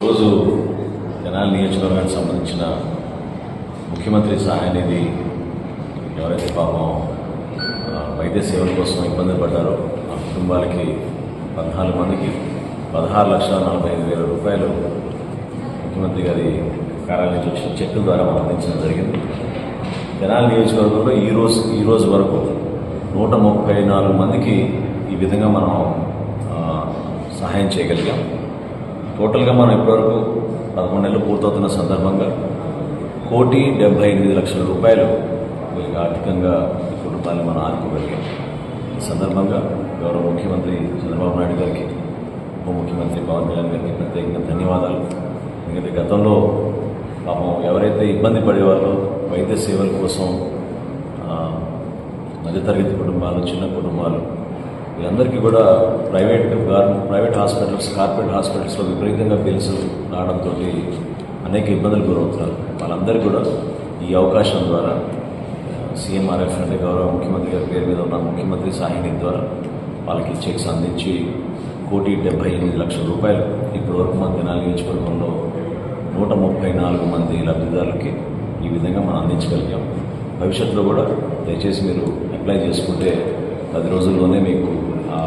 రోజు తెనాలి నియోజకవర్గానికి సంబంధించిన ముఖ్యమంత్రి సహాయ నిధి ఎవరైతే పాపం వైద్య సేవల కోసం ఇబ్బందులు పడ్డారో ఆ కుటుంబాలకి 14 మందికి 16,45,000 రూపాయలు ముఖ్యమంత్రి గారి కార్యాలయం నుంచి వచ్చిన చెక్కుల ద్వారా మనం అందించడం జరిగింది. తెనాలి నియోజకవర్గంలో ఈ రోజు వరకు 134 మందికి ఈ విధంగా మనం సహాయం చేయగలిగాం. టోటల్గా మనం ఇప్పటివరకు 11 నెలలు పూర్తవుతున్న సందర్భంగా 1,78,00,000 రూపాయలు వీళ్ళకి ఆర్థికంగా ఈ కుటుంబాన్ని మనం ఆదుకోగలిగాం. ఈ సందర్భంగా గౌరవ ముఖ్యమంత్రి చంద్రబాబు నాయుడు గారికి, ఉప ముఖ్యమంత్రి పవన్ కళ్యాణ్ గారికి ప్రత్యేకంగా ధన్యవాదాలు. ఎందుకంటే గతంలో పాపం ఎవరైతే ఇబ్బంది పడేవాళ్ళో వైద్య సేవల కోసం మధ్యతరగతి కుటుంబాలు, చిన్న కుటుంబాలు వీళ్ళందరికీ కూడా ప్రైవేట్ హాస్పిటల్స్, కార్పొరేట్ హాస్పిటల్స్లో విపరీతంగా బిల్స్ రావడంతో అనేక ఇబ్బందులు గురవుతున్నారు. వాళ్ళందరికీ కూడా ఈ అవకాశం ద్వారా సీఎంఆర్ఎఫ్ అంటే గౌరవ ముఖ్యమంత్రి గారి పేరు మీద ఉన్న ముఖ్యమంత్రి సహాయ నిధి ద్వారా వాళ్ళకి చెక్స్ అందించి 1,78,00,000 రూపాయలు ఇప్పటివరకు మన తెనాలి నియోజకవర్గంలో 134 మంది లబ్ధిదారులకి ఈ విధంగా మనం అందించగలిగాం. భవిష్యత్తులో కూడా దయచేసి మీరు అప్లై చేసుకుంటే 10 రోజుల్లోనే మీకు ఆ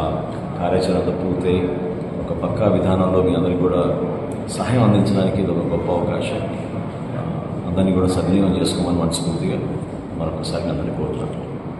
కార్యాచరణ పూర్తయి ఒక పక్కా విధానంలో మీ అందరికీ కూడా సహాయం అందించడానికి ఇది ఒక గొప్ప అవకాశం. అందరినీ కూడా సద్వినియోగం చేసుకోమని మనస్ఫూర్తిగా మరొకసారి అందరినీ కోరుతున్నాను.